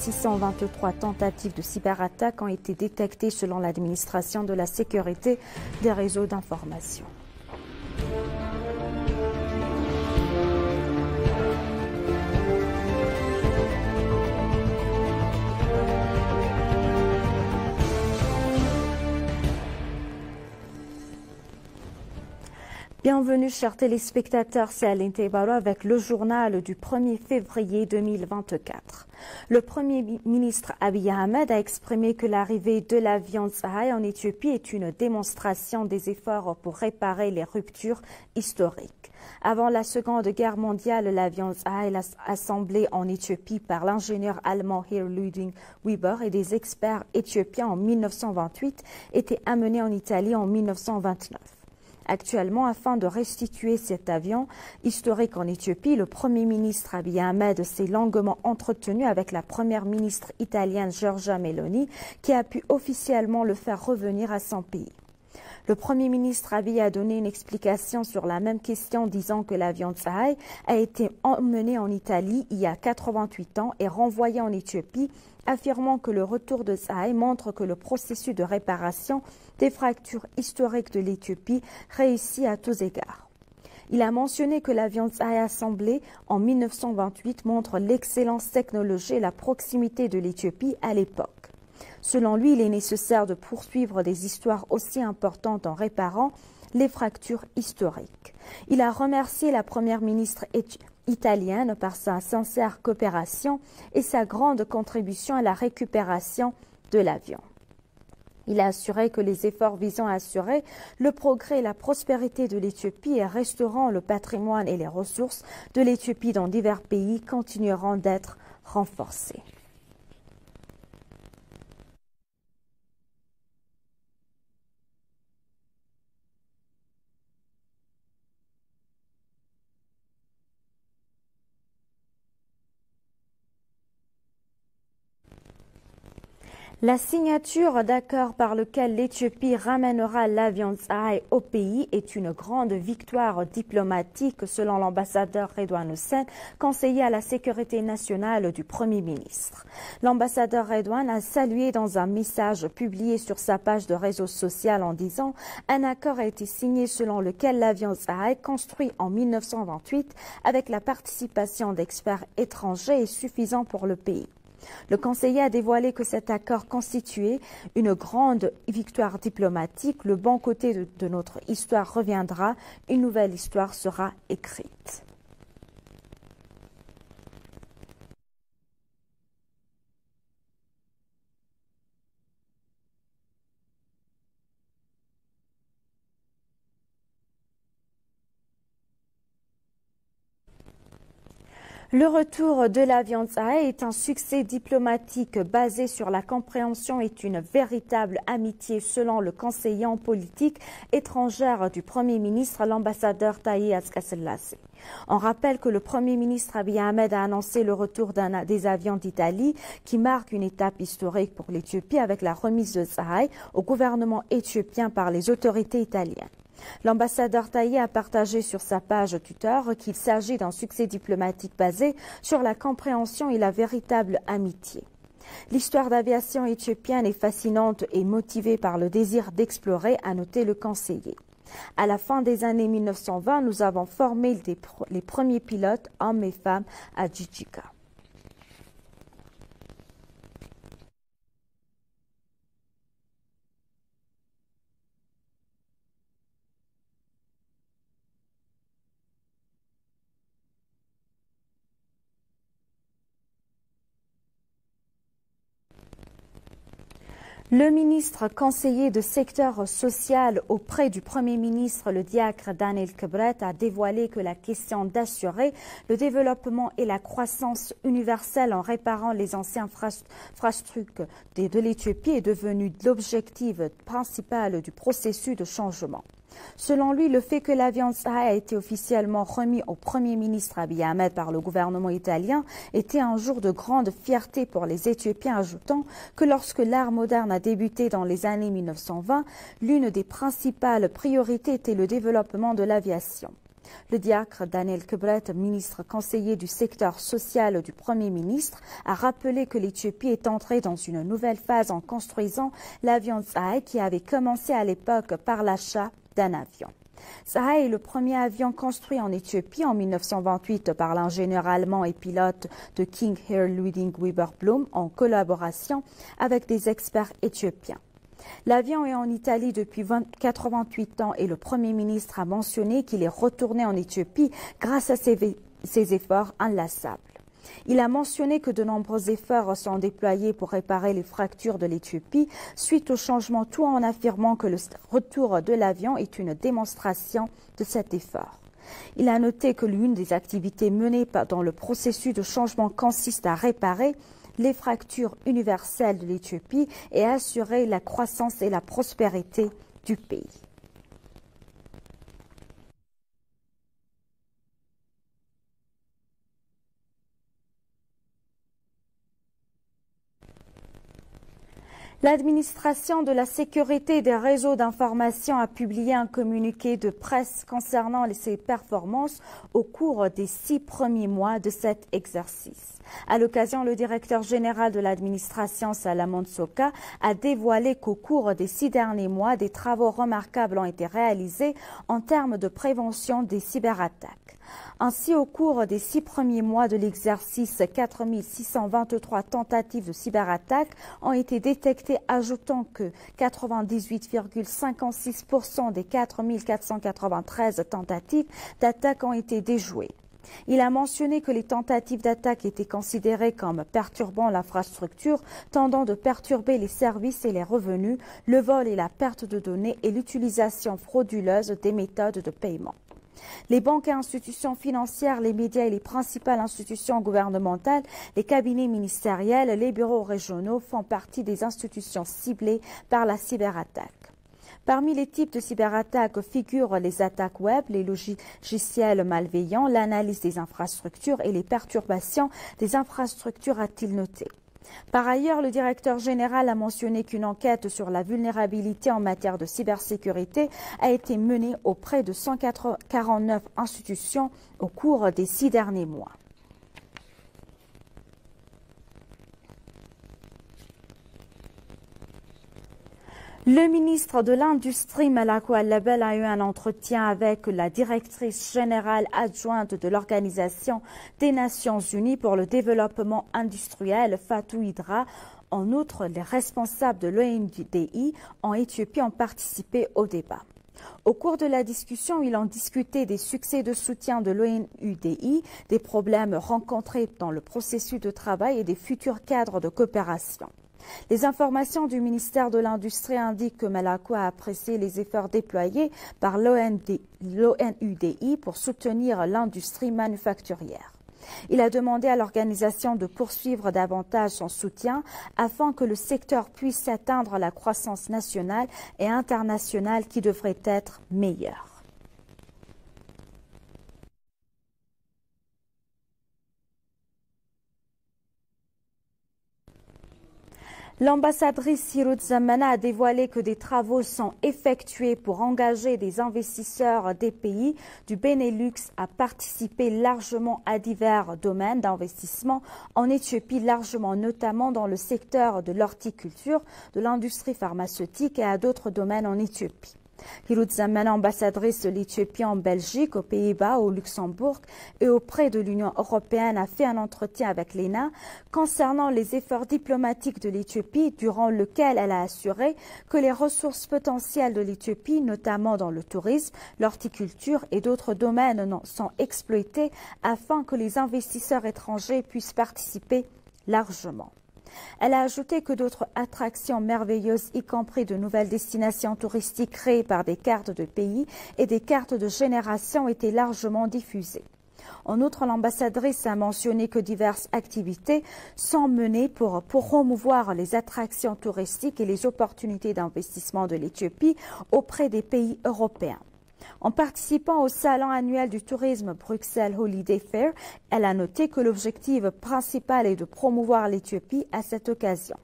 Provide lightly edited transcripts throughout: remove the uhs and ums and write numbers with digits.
623 tentatives de cyberattaque ont été détectées selon l'administration de la sécurité des réseaux d'information. Bienvenue chers téléspectateurs, c'est Aline Teibaro avec le journal du 1er février 2024. Le Premier ministre Abiy Ahmed a exprimé que l'arrivée de l'avion Tsahai en Éthiopie est une démonstration des efforts pour réparer les ruptures historiques. Avant la Seconde Guerre mondiale, l'avion Tsahai assemblé en Éthiopie par l'ingénieur allemand Herr Ludwig Weber et des experts éthiopiens en 1928 était amené en Italie en 1929. Actuellement, afin de restituer cet avion historique en Éthiopie, le Premier ministre Abiy Ahmed s'est longuement entretenu avec la Première ministre italienne Giorgia Meloni, qui a pu officiellement le faire revenir à son pays. Le Premier ministre Abiy a donné une explication sur la même question, disant que l'avion Tsahai a été emmené en Italie il y a 88 ans et renvoyé en Éthiopie, affirmant que le retour de Tsahai montre que le processus de réparation des fractures historiques de l'Éthiopie réussit à tous égards. Il a mentionné que l'avion Tsahai assemblé en 1928 montre l'excellence technologique et la proximité de l'Éthiopie à l'époque. Selon lui, il est nécessaire de poursuivre des histoires aussi importantes en réparant les fractures historiques. Il a remercié la première ministre italienne par sa sincère coopération et sa grande contribution à la récupération de l'avion. Il a assuré que les efforts visant à assurer le progrès et la prospérité de l'Éthiopie et restaurant le patrimoine et les ressources de l'Éthiopie dans divers pays continueront d'être renforcés. La signature d'accord par lequel l'Éthiopie ramènera l'avion Tsahai au pays est une grande victoire diplomatique selon l'ambassadeur Redouane Hussein, conseiller à la sécurité nationale du Premier ministre. L'ambassadeur Redouane a salué dans un message publié sur sa page de réseau social en disant « Un accord a été signé selon lequel l'avion Tsahai, construit en 1928 avec la participation d'experts étrangers, est suffisant pour le pays ». Le conseiller a dévoilé que cet accord constituait une grande victoire diplomatique. Le bon côté de notre histoire reviendra, une nouvelle histoire sera écrite. Le retour de l'avion Tsahai est un succès diplomatique basé sur la compréhension et une véritable amitié selon le conseiller en politique étrangère du Premier ministre, l'ambassadeur Taye Atske-Selassie. On rappelle que le Premier ministre Abiy Ahmed a annoncé le retour des avions d'Italie qui marque une étape historique pour l'Éthiopie avec la remise de Tsahai au gouvernement éthiopien par les autorités italiennes. L'ambassadeur Taye a partagé sur sa page Twitter qu'il s'agit d'un succès diplomatique basé sur la compréhension et la véritable amitié. L'histoire d'aviation éthiopienne est fascinante et motivée par le désir d'explorer, a noté le conseiller. À la fin des années 1920, nous avons formé les premiers pilotes, hommes et femmes, à Djidjika. Le ministre conseiller de secteur social auprès du Premier ministre, le diacre Daniel Kebret, a dévoilé que la question d'assurer le développement et la croissance universelle en réparant les anciennes infrastructures de l'Éthiopie est devenue l'objectif principal du processus de changement. Selon lui, le fait que l'avion Tsahai a été officiellement remis au Premier ministre Abiy Ahmed par le gouvernement italien était un jour de grande fierté pour les Éthiopiens, ajoutant que lorsque l'ère moderne a débuté dans les années 1920, l'une des principales priorités était le développement de l'aviation. Le diacre Daniel Kibret, ministre conseiller du secteur social du Premier ministre, a rappelé que l'Éthiopie est entrée dans une nouvelle phase en construisant l'avion Tsahai qui avait commencé à l'époque par l'achat d'un avion. Tsahai est le premier avion construit en Éthiopie en 1928 par l'ingénieur allemand et pilote de King Air Ludwig Weber-Blum en collaboration avec des experts éthiopiens. L'avion est en Italie depuis 88 ans et le Premier ministre a mentionné qu'il est retourné en Éthiopie grâce à ses efforts inlassables. Il a mentionné que de nombreux efforts sont déployés pour réparer les fractures de l'Éthiopie suite au changement, tout en affirmant que le retour de l'avion est une démonstration de cet effort. Il a noté que l'une des activités menées dans le processus de changement consiste à réparer les fractures universelles de l'Éthiopie et assurer la croissance et la prospérité du pays. L'administration de la sécurité des réseaux d'information a publié un communiqué de presse concernant ses performances au cours des 6 premiers mois de cet exercice. À l'occasion, le directeur général de l'administration, Salamon Soka, a dévoilé qu'au cours des 6 derniers mois, des travaux remarquables ont été réalisés en termes de prévention des cyberattaques. Ainsi, au cours des 6 premiers mois de l'exercice, 4 623 tentatives de cyberattaque ont été détectées, ajoutant que 98,56% des 4 493 tentatives d'attaque ont été déjouées. Il a mentionné que les tentatives d'attaque étaient considérées comme perturbant l'infrastructure, tendant de perturber les services et les revenus, le vol et la perte de données et l'utilisation frauduleuse des méthodes de paiement. Les banques et institutions financières, les médias et les principales institutions gouvernementales, les cabinets ministériels, les bureaux régionaux font partie des institutions ciblées par la cyberattaque. Parmi les types de cyberattaques figurent les attaques web, les logiciels malveillants, l'analyse des infrastructures et les perturbations des infrastructures, a-t-il noté. Par ailleurs, le directeur général a mentionné qu'une enquête sur la vulnérabilité en matière de cybersécurité a été menée auprès de 149 institutions au cours des 6 derniers mois. Le ministre de l'Industrie, Malakou Al-Label, a eu un entretien avec la directrice générale adjointe de l'Organisation des Nations Unies pour le développement industriel, Fatou Hydra. En outre, les responsables de l'ONUDI en Éthiopie ont participé au débat. Au cours de la discussion, ils ont discuté des succès de soutien de l'ONUDI, des problèmes rencontrés dans le processus de travail et des futurs cadres de coopération. Les informations du ministère de l'Industrie indiquent que Malakou a apprécié les efforts déployés par l'ONUDI pour soutenir l'industrie manufacturière. Il a demandé à l'organisation de poursuivre davantage son soutien afin que le secteur puisse atteindre la croissance nationale et internationale qui devrait être meilleure. L'ambassadrice Hirut Zamana a dévoilé que des travaux sont effectués pour engager des investisseurs des pays du Benelux à participer largement à divers domaines d'investissement en Éthiopie, largement notamment dans le secteur de l'horticulture, de l'industrie pharmaceutique et à d'autres domaines en Éthiopie. Hirut Zamana, ambassadrice de l'Éthiopie en Belgique, aux Pays-Bas, au Luxembourg et auprès de l'Union européenne, a fait un entretien avec l'ENA concernant les efforts diplomatiques de l'Éthiopie, durant lequel elle a assuré que les ressources potentielles de l'Éthiopie, notamment dans le tourisme, l'horticulture et d'autres domaines, sont exploitées afin que les investisseurs étrangers puissent participer largement. Elle a ajouté que d'autres attractions merveilleuses, y compris de nouvelles destinations touristiques créées par des cartes de pays et des cartes de génération, étaient largement diffusées. En outre, l'ambassadrice a mentionné que diverses activités sont menées pour promouvoir les attractions touristiques et les opportunités d'investissement de l'Éthiopie auprès des pays européens. En participant au salon annuel du tourisme Bruxelles Holiday Fair, elle a noté que l'objectif principal est de promouvoir l'Éthiopie à cette occasion.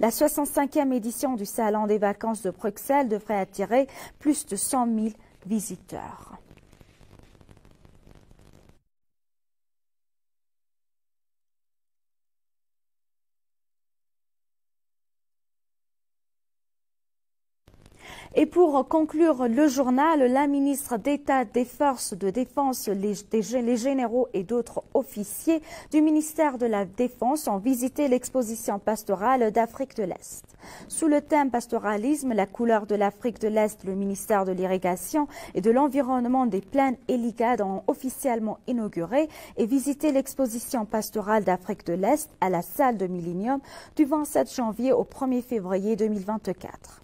La 65e édition du salon des vacances de Bruxelles devrait attirer plus de 100 000 visiteurs. Et pour conclure le journal, la ministre d'État des Forces de défense, les généraux et d'autres officiers du ministère de la Défense ont visité l'exposition pastorale d'Afrique de l'Est. Sous le thème pastoralisme, la couleur de l'Afrique de l'Est, le ministère de l'Irrigation et de l'Environnement des Plaines et l'IGAD ont officiellement inauguré et visité l'exposition pastorale d'Afrique de l'Est à la salle de Millennium du 27 janvier au 1er février 2024.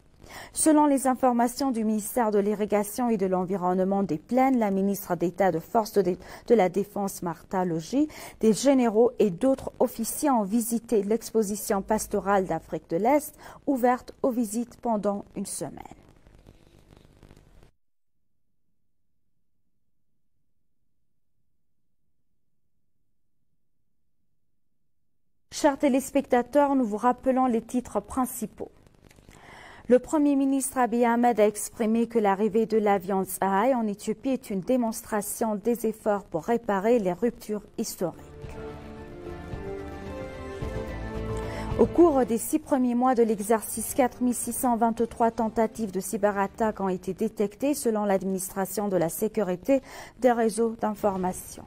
Selon les informations du ministère de l'Irrigation et de l'Environnement des Plaines, la ministre d'État de Force de la Défense, Martha Logie, des généraux et d'autres officiers ont visité l'exposition pastorale d'Afrique de l'Est, ouverte aux visites pendant une semaine. Chers téléspectateurs, nous vous rappelons les titres principaux. Le Premier ministre Abiy Ahmed a exprimé que l'arrivée de l'avion Zahay en Éthiopie est une démonstration des efforts pour réparer les ruptures historiques. Au cours des 6 premiers mois de l'exercice, 4623 tentatives de cyberattaque ont été détectées selon l'administration de la sécurité des réseaux d'information.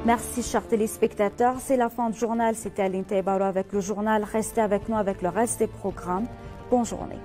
Merci, chers téléspectateurs. C'est la fin du journal. C'était Aline Taïbaro avec le journal. Restez avec nous avec le reste des programmes. Bonne journée.